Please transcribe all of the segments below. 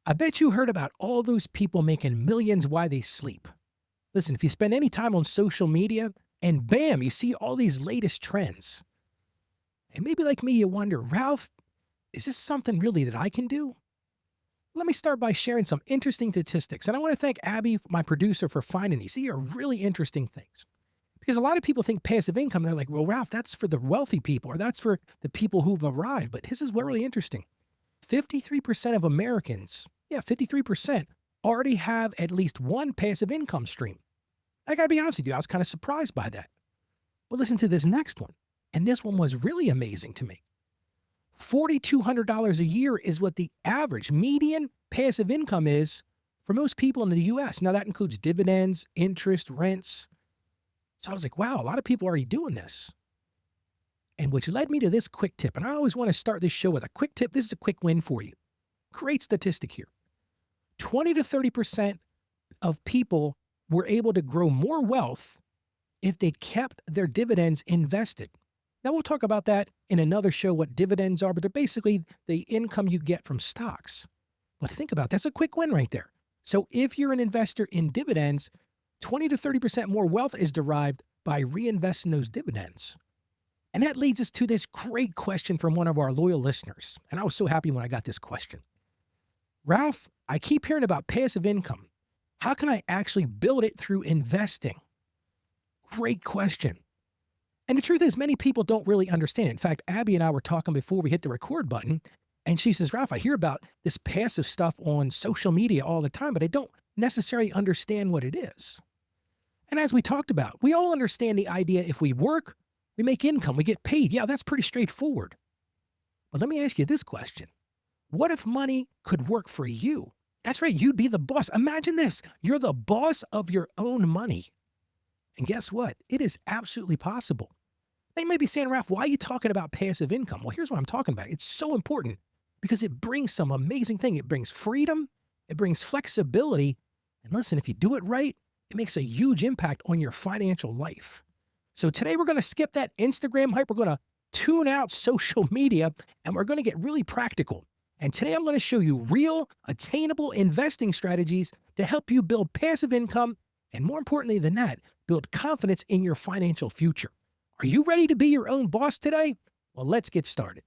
I bet you heard about all those people making millions while they sleep. Listen, if you spend any time on social media and bam, you see all these latest trends. And maybe like me, you wonder, Ralph, is this something really that I can do? Let me start by sharing some interesting statistics. And I want to thank Abby, my producer, for finding these. These are really interesting things. Because a lot of people think passive income, they're like, well, Ralph, that's for the wealthy people or that's for the people who've arrived. But this is really interesting. 53% of Americans, yeah, 53% already have at least one passive income stream. I got to be honest with you, I was kind of surprised by that. But listen to this next one. And this one was really amazing to me. $4,200 a year is what the average median passive income is for most people in the US. Now, that includes dividends, interest, rents. So I was like, wow, a lot of people are already doing this. And which led me to this quick tip. And I always want to start this show with a quick tip. This is a quick win for you. Great statistic here. 20 to 30% of people were able to grow more wealth if they kept their dividends invested. Now, we'll talk about that in another show, what dividends are, but they're basically the income you get from stocks. But think about it, that's a quick win right there. So if you're an investor in dividends, 20 to 30% more wealth is derived by reinvesting those dividends. And that leads us to this great question from one of our loyal listeners. And I was so happy when I got this question. Ralph, I keep hearing about passive income. How can I actually build it through investing? Great question. And the truth is, many people don't really understand it. In fact, Abby and I were talking before we hit the record button, and she says, Ralph, I hear about this passive stuff on social media all the time, but I don't necessarily understand what it is. And as we talked about, we all understand the idea if we work, we make income, we get paid. Yeah, that's pretty straightforward. But let me ask you this question. What if money could work for you? That's right, you'd be the boss. Imagine this. You're the boss of your own money. And guess what? It is absolutely possible. They may be saying, Ralph, why are you talking about passive income? Well, here's what I'm talking about. It's so important because it brings some amazing thing. It brings freedom. It brings flexibility. And listen, if you do it right, it makes a huge impact on your financial life. So today we're going to skip that Instagram hype. We're going to tune out social media and we're going to get really practical. And today I'm going to show you real, attainable investing strategies to help you build passive income and, more importantly than that, build confidence in your financial future. Are you ready to be your own boss today? Well, let's get started.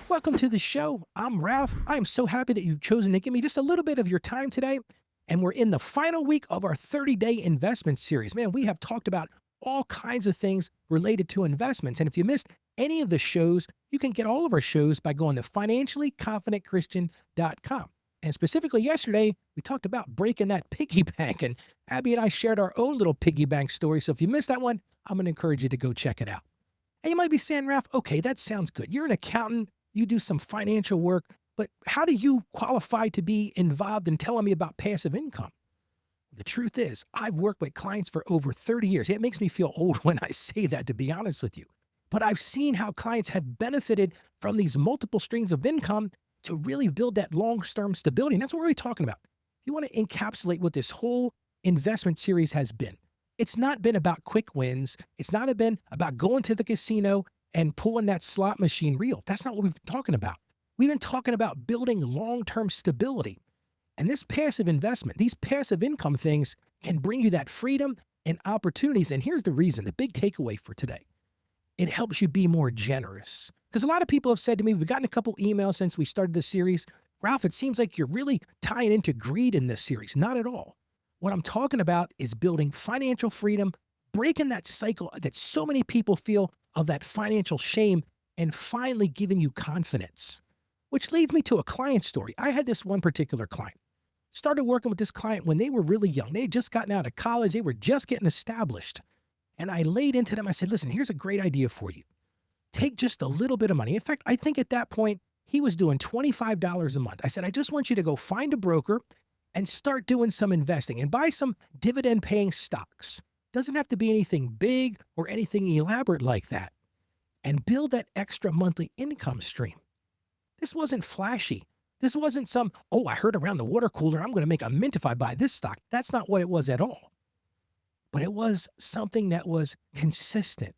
Welcome to the show. I'm Ralph. I'm so happy that you've chosen to give me just a little bit of your time today. And we're in the final week of our 30-day investment series. Man, we have talked about all kinds of things related to investments. And if you missed any of the shows, you can get all of our shows by going to financiallyconfidentchristian.com. And specifically yesterday, we talked about breaking that piggy bank, and Abby and I shared our own little piggy bank story. So if you missed that one, I'm going to encourage you to go check it out. And you might be saying, Ralph, okay, that sounds good. You're an accountant, you do some financial work, but how do you qualify to be involved in telling me about passive income? The truth is, I've worked with clients for over 30 years. It makes me feel old when I say that, to be honest with you. But I've seen how clients have benefited from these multiple streams of income to really build that long-term stability. And that's what we're really talking about. You want to encapsulate what this whole investment series has been. It's not been about quick wins. It's not been about going to the casino and pulling that slot machine reel. That's not what we've been talking about. We've been talking about building long-term stability. And this passive investment, these passive income things can bring you that freedom and opportunities. And here's the reason, the big takeaway for today. It helps you be more generous. Because a lot of people have said to me, we've gotten a couple emails since we started this series, Ralph, it seems like you're really tying into greed in this series. Not at all. What I'm talking about is building financial freedom, breaking that cycle that so many people feel of that financial shame, and finally giving you confidence. Which leads me to a client story. I had this one particular client. Started working with this client when they were really young. They had just gotten out of college. They were just getting established. And I laid into them. I said, listen, here's a great idea for you. Take just a little bit of money. In fact, I think at that point, he was doing $25 a month. I said, I just want you to go find a broker and start doing some investing and buy some dividend-paying stocks. Doesn't have to be anything big or anything elaborate like that. And build that extra monthly income stream. This wasn't flashy. This wasn't some, oh, I heard around the water cooler, I'm going to make a mint if I buy this stock. That's not what it was at all. But it was something that was consistent.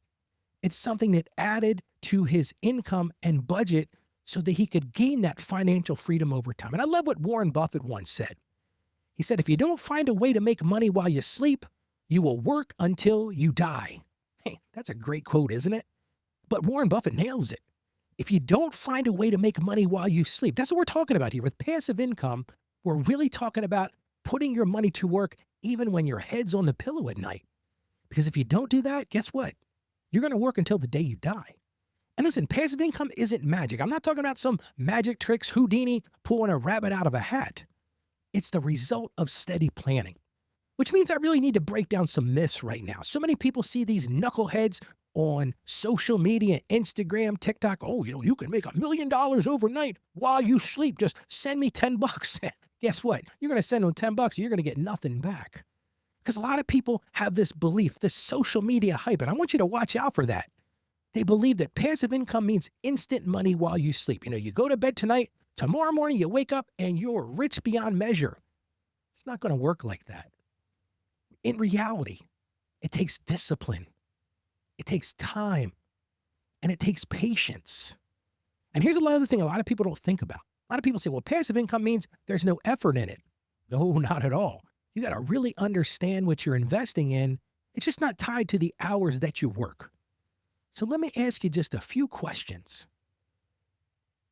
It's something that added to his income and budget so that he could gain that financial freedom over time. And I love what Warren Buffett once said. He said, if you don't find a way to make money while you sleep, you will work until you die. Hey, that's a great quote, isn't it? But Warren Buffett nails it. If you don't find a way to make money while you sleep, that's what we're talking about here. With passive income, we're really talking about putting your money to work even when your head's on the pillow at night. Because if you don't do that, guess what? You're going to work until the day you die. And listen, passive income isn't magic. I'm not talking about some magic tricks, Houdini pulling a rabbit out of a hat. It's the result of steady planning, which means I really need to break down some myths right now. So many people see these knuckleheads on social media, Instagram, TikTok. Oh, you can make $1 million overnight while you sleep. Just send me $10. Guess what? You're going to send them $10. You're going to get nothing back. Because a lot of people have this belief, this social media hype, and I want you to watch out for that. They believe that passive income means instant money while you sleep. You go to bed tonight, tomorrow morning you wake up and you're rich beyond measure. It's not going to work like that. In reality, it takes discipline. It takes time, and it takes patience. And here's another thing a lot of people don't think about. A lot of people say, well, passive income means there's no effort in it. No, not at all. You got to really understand what you're investing in. It's just not tied to the hours that you work. So let me ask you just a few questions.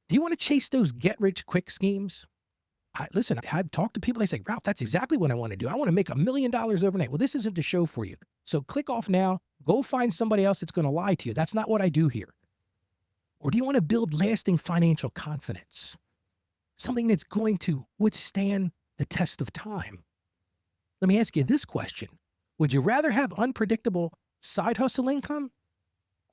Do you want to chase those get-rich-quick schemes? Listen, I've talked to people, they say, Ralph, that's exactly what I want to do. I want to make $1 million overnight. Well, this isn't the show for you. So click off now. Go find somebody else that's going to lie to you. That's not what I do here. Or do you want to build lasting financial confidence? Something that's going to withstand the test of time. Let me ask you this question. Would you rather have unpredictable side hustle income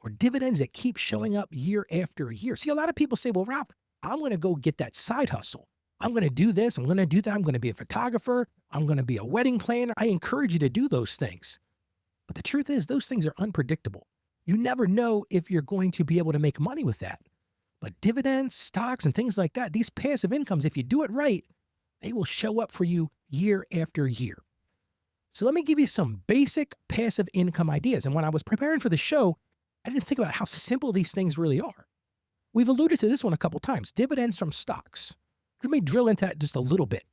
or dividends that keep showing up year after year? See, a lot of people say, well, Ralph, I'm going to go get that side hustle. I'm going to do this. I'm going to do that. I'm going to be a photographer. I'm going to be a wedding planner. I encourage you to do those things. But the truth is, those things are unpredictable. You never know if you're going to be able to make money with that. But dividends, stocks, and things like that, these passive incomes, if you do it right, they will show up for you year after year. So let me give you some basic passive income ideas. And when I was preparing for the show, I didn't think about how simple these things really are. We've alluded to this one a couple times, dividends from stocks. Let me drill into that just a little bit.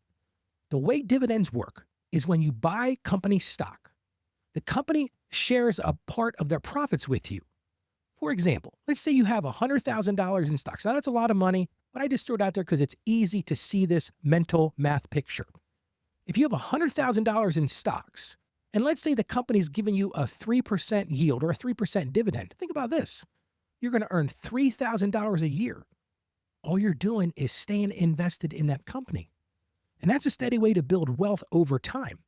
The way dividends work is when you buy company stock, the company shares a part of their profits with you. For example, let's say you have $100,000 in stocks. Now, that's a lot of money, but I just threw it out there because it's easy to see this mental math picture. If you have $100,000 in stocks, and let's say the company's giving you a 3% yield or a 3% dividend, think about this. You're going to earn $3,000 a year. All you're doing is staying invested in that company. And that's a steady way to build wealth over time.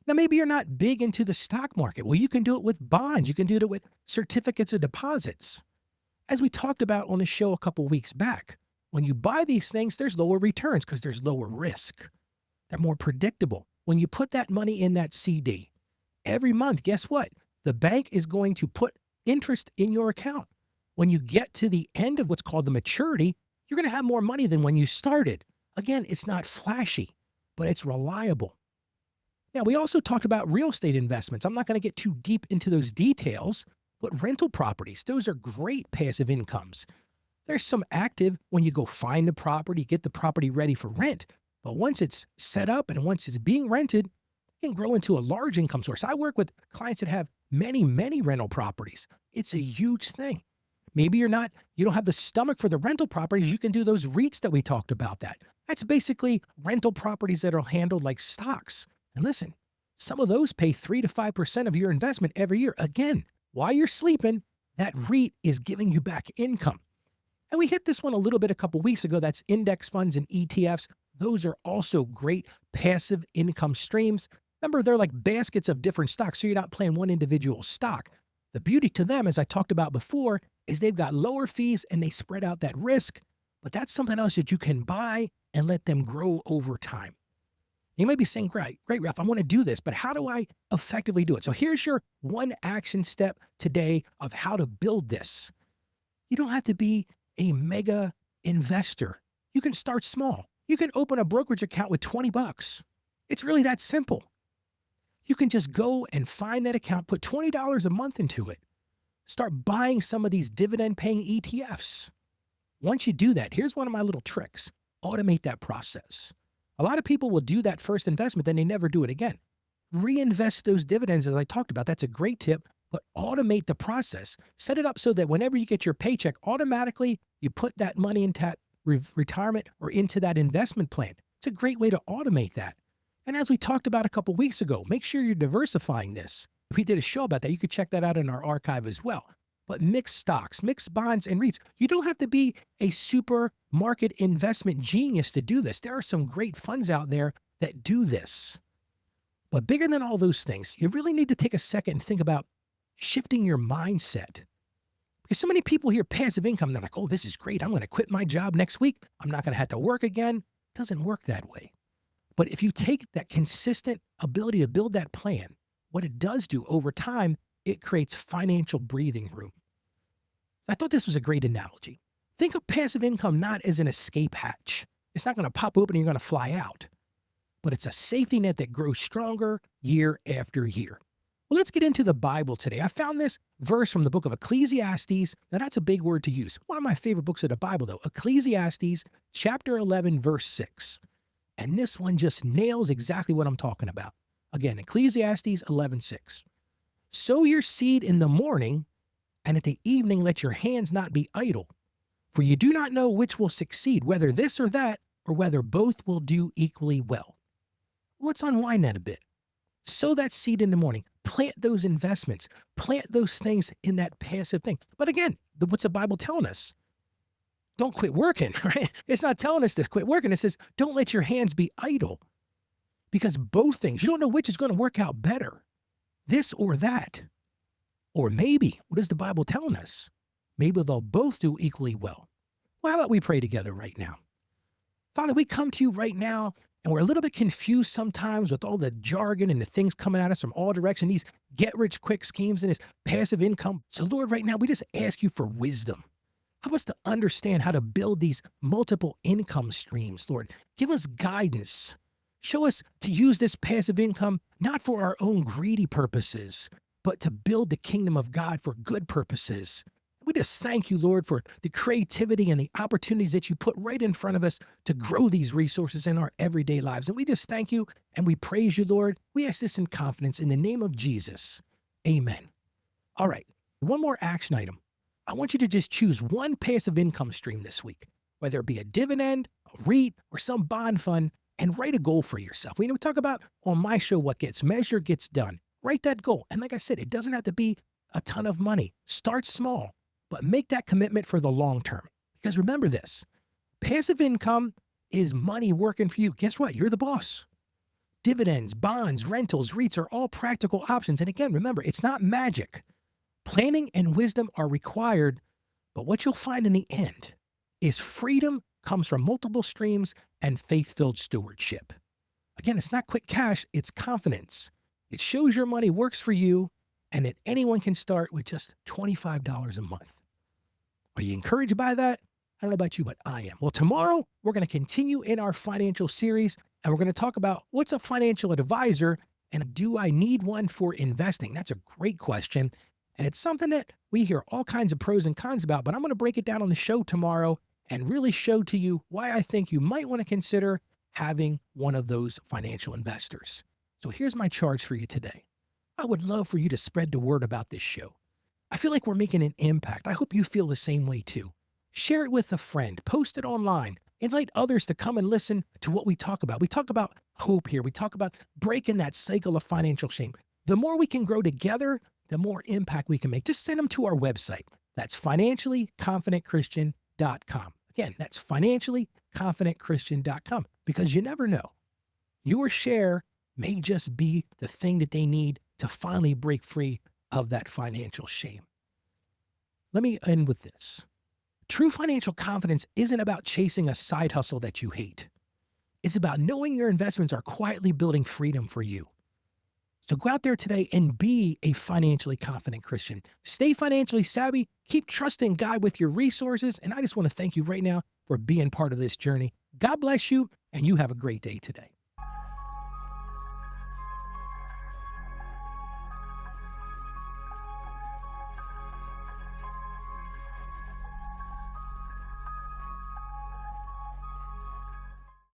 Now, maybe you're not big into the stock market. Well, you can do it with bonds. You can do it with certificates of deposits. As we talked about on the show a couple weeks back, when you buy these things, there's lower returns because there's lower risk. They're more predictable. When you put that money in that CD, every month, guess what? The bank is going to put interest in your account. When you get to the end of what's called the maturity, you're going to have more money than when you started. Again, it's not flashy, but it's reliable. Now, we also talked about real estate investments. I'm not going to get too deep into those details, but rental properties, those are great passive incomes. There's some active when you go find the property, get the property ready for rent. But once it's set up and once it's being rented, it can grow into a large income source. I work with clients that have many, many rental properties. It's a huge thing. Maybe you don't have the stomach for the rental properties. You can do those REITs that we talked about that. That's basically rental properties that are handled like stocks. And listen, some of those pay 3 to 5% of your investment every year. Again, while you're sleeping, that REIT is giving you back income. And we hit this one a little bit a couple weeks ago. That's index funds and ETFs. Those are also great passive income streams. Remember, they're like baskets of different stocks, so you're not playing one individual stock. The beauty to them, as I talked about before, is they've got lower fees and they spread out that risk, but that's something else that you can buy and let them grow over time. You might be saying, great, Ralph, I want to do this, but how do I effectively do it? So here's your one action step today of how to build this. You don't have to be a mega investor. You can start small. You can open a brokerage account with $20. It's really that simple. You can just go and find that account, put $20 a month into it. Start buying some of these dividend-paying ETFs. Once you do that, here's one of my little tricks. Automate that process. A lot of people will do that first investment, then they never do it again. Reinvest those dividends, as I talked about. That's a great tip, but automate the process. Set it up so that whenever you get your paycheck, automatically you put that money into that retirement or into that investment plan. It's a great way to automate that. And as we talked about a couple weeks ago, make sure you're diversifying this. We did a show about that. You could check that out in our archive as well. But mixed stocks, mixed bonds, and REITs. You don't have to be a super market investment genius to do this. There are some great funds out there that do this. But bigger than all those things, you really need to take a second and think about shifting your mindset. Because so many people hear passive income, they're like, oh, this is great. I'm going to quit my job next week. I'm not going to have to work again. It doesn't work that way. But if you take that consistent ability to build that plan, what it does do over time, it creates financial breathing room. So I thought this was a great analogy. Think of passive income not as an escape hatch. It's not going to pop open and you're going to fly out. But it's a safety net that grows stronger year after year. Well, let's get into the Bible today. I found this verse from the book of Ecclesiastes. Now, that's a big word to use. One of my favorite books of the Bible, though. Ecclesiastes chapter 11, verse 6. And this one just nails exactly what I'm talking about. Again, Ecclesiastes 11:6. Sow your seed in the morning, and at the evening let your hands not be idle. For you do not know which will succeed, whether this or that, or whether both will do equally well. Let's unwind that a bit. Sow that seed in the morning. Plant those investments. Plant those things in that passive thing. But again, what's the Bible telling us? Don't quit working, right? It's not telling us to quit working. It says, don't let your hands be idle. Because both things, you don't know which is going to work out better. This or that. Or maybe, what is the Bible telling us? Maybe they'll both do equally well. Well, how about we pray together right now? Father, we come to you right now, and we're a little bit confused sometimes with all the jargon and the things coming at us from all directions, these get-rich-quick schemes and this passive income. So, Lord, right now, we just ask you for wisdom. Help us to understand how to build these multiple income streams, Lord. Give us guidance. Show us to use this passive income not for our own greedy purposes, but to build the kingdom of God for good purposes. We just thank you, Lord, for the creativity and the opportunities that you put right in front of us to grow these resources in our everyday lives. And we just thank you and we praise you, Lord. We ask this in confidence in the name of Jesus. Amen. All right, one more action item. I want you to just choose one passive income stream this week, whether it be a dividend, a REIT, or some bond fund, and write a goal for yourself. We talk about on my show, what gets measured gets done. Write that goal. And like I said, it doesn't have to be a ton of money. Start small, but make that commitment for the long term. Because remember this, passive income is money working for you. Guess what? You're the boss. Dividends, bonds, rentals, REITs are all practical options. And again, remember, it's not magic. Planning and wisdom are required, but what you'll find in the end is freedom comes from multiple streams and faith-filled stewardship. Again, it's not quick cash, it's confidence. It shows your money works for you and that anyone can start with just $25 a month. Are you encouraged by that? I don't know about you, but I am. Well, tomorrow we're going to continue in our financial series and we're going to talk about what's a financial advisor and do I need one for investing? That's a great question. And it's something that we hear all kinds of pros and cons about, but I'm going to break it down on the show tomorrow and really show to you why I think you might want to consider having one of those financial investors. So here's my charge for you today. I would love for you to spread the word about this show. I feel like we're making an impact. I hope you feel the same way too. Share it with a friend, post it online, invite others to come and listen to what we talk about. We talk about hope here. We talk about breaking that cycle of financial shame. The more we can grow together, the more impact we can make. Just send them to our website. That's financiallyconfidentchristian.com. Again, that's financiallyconfidentchristian.com because you never know. Your share may just be the thing that they need to finally break free of that financial shame. Let me end with this. True financial confidence isn't about chasing a side hustle that you hate. It's about knowing your investments are quietly building freedom for you. So go out there today and be a financially confident Christian. Stay financially savvy, keep trusting God with your resources, and I just want to thank you right now for being part of this journey. God bless you, and you have a great day today.